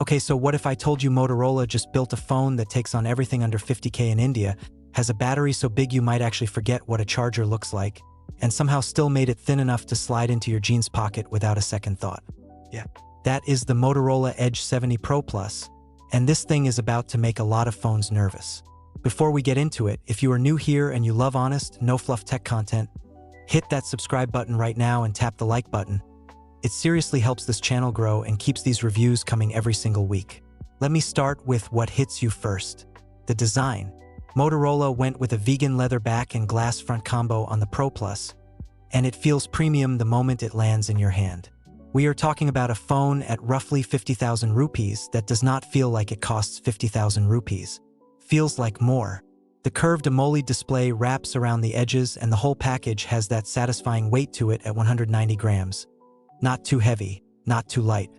Okay, so what if I told you Motorola just built a phone that takes on everything under 50K in India, has a battery so big you might actually forget what a charger looks like, and somehow still made it thin enough to slide into your jeans pocket without a second thought? Yeah. That is the Motorola Edge 70 Pro Plus, and this thing is about to make a lot of phones nervous. Before we get into it, if you are new here and you love honest, no-fluff tech content, hit that subscribe button right now and tap the like button. It seriously helps this channel grow and keeps these reviews coming every single week. Let me start with what hits you first. The design. Motorola went with a vegan leather back and glass front combo on the Pro Plus, and it feels premium the moment it lands in your hand. We are talking about a phone at roughly 50,000 rupees that does not feel like it costs 50,000 rupees. Feels like more. The curved AMOLED display wraps around the edges and the whole package has that satisfying weight to it at 190 grams. Not too heavy, not too light.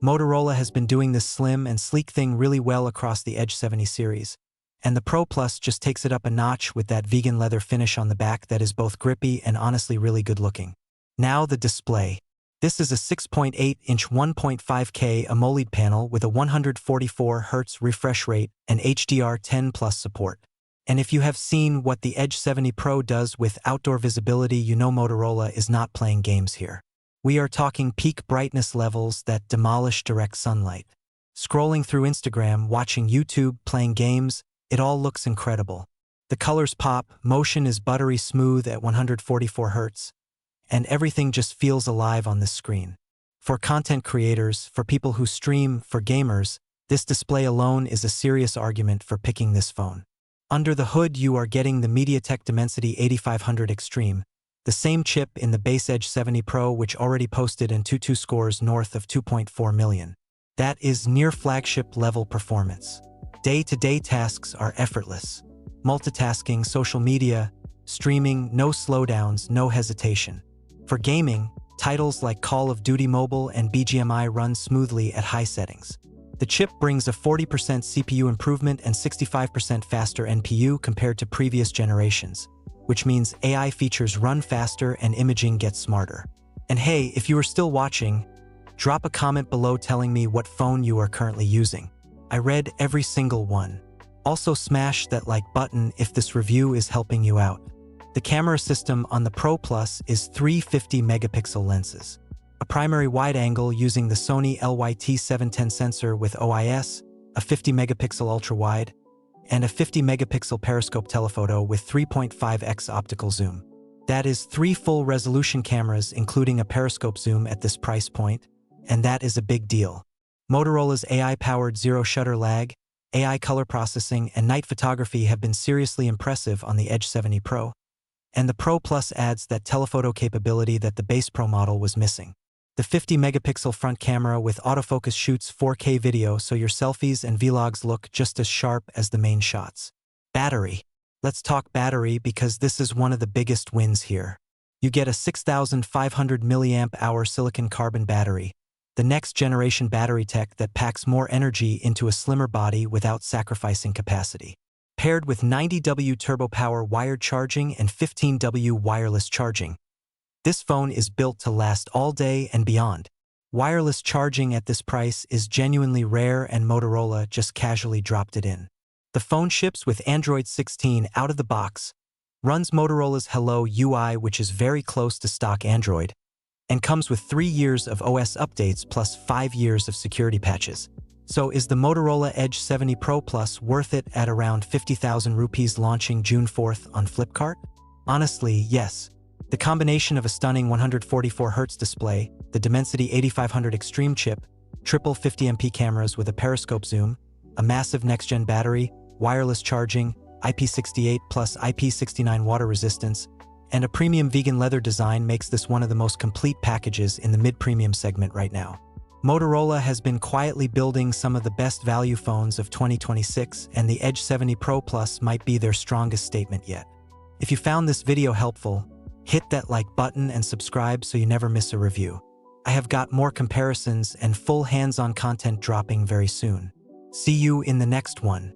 Motorola has been doing this slim and sleek thing really well across the Edge 70 series, and the Pro Plus just takes it up a notch with that vegan leather finish on the back that is both grippy and honestly really good looking. Now the display. This is a 6.8-inch 1.5K AMOLED panel with a 144Hz refresh rate and HDR10+ support. And if you have seen what the Edge 70 Pro does with outdoor visibility, you know Motorola is not playing games here. We are talking peak brightness levels that demolish direct sunlight. Scrolling through Instagram, watching YouTube, playing games, it all looks incredible. The colors pop, motion is buttery smooth at 144Hz, and everything just feels alive on this screen. For content creators, for people who stream, for gamers, this display alone is a serious argument for picking this phone. Under the hood, you are getting the MediaTek Dimensity 8500 Extreme, the same chip in the base Edge 70 Pro, which already posted AnTuTu scores north of 2.4 million. That is near flagship level performance. Day-to-day tasks are effortless. Multitasking, social media, streaming, no slowdowns, no hesitation. For gaming, titles like Call of Duty Mobile and BGMI run smoothly at high settings. The chip brings a 40% CPU improvement and 65% faster NPU compared to previous generations, which means AI features run faster and imaging gets smarter. And hey, if you are still watching, drop a comment below telling me what phone you are currently using. I read every single one. Also smash that like button if this review is helping you out. The camera system on the Pro Plus is 3 50-megapixel lenses. A primary wide angle using the Sony LYT710 sensor with OIS, a 50-megapixel ultra-wide, and a 50-megapixel periscope telephoto with 3.5x optical zoom. That is 3 full-resolution cameras including a periscope zoom at this price point, and that is a big deal. Motorola's AI-powered zero shutter lag, AI color processing, and night photography have been seriously impressive on the Edge 70 Pro, and the Pro Plus adds that telephoto capability that the base Pro model was missing. The 50-megapixel front camera with autofocus shoots 4K video so your selfies and vlogs look just as sharp as the main shots. Battery. Let's talk battery because this is one of the biggest wins here. You get a 6,500 mAh silicon carbon battery, the next generation battery tech that packs more energy into a slimmer body without sacrificing capacity. Paired with 90W TurboPower wired charging and 15W wireless charging, this phone is built to last all day and beyond. Wireless charging at this price is genuinely rare and Motorola just casually dropped it in. The phone ships with Android 16 out of the box, runs Motorola's Hello UI, which is very close to stock Android, and comes with 3 years of OS updates plus 5 years of security patches. So is the Motorola Edge 70 Pro Plus worth it at around 50,000 rupees launching June 4th on Flipkart? Honestly, yes. The combination of a stunning 144Hz display, the Dimensity 8500 Extreme chip, triple 50MP cameras with a periscope zoom, a massive next-gen battery, wireless charging, IP68 plus IP69 water resistance, and a premium vegan leather design makes this one of the most complete packages in the mid-premium segment right now. Motorola has been quietly building some of the best value phones of 2026, and the Edge 70 Pro Plus might be their strongest statement yet. If you found this video helpful, hit that like button and subscribe so you never miss a review. I have got more comparisons and full hands-on content dropping very soon. See you in the next one.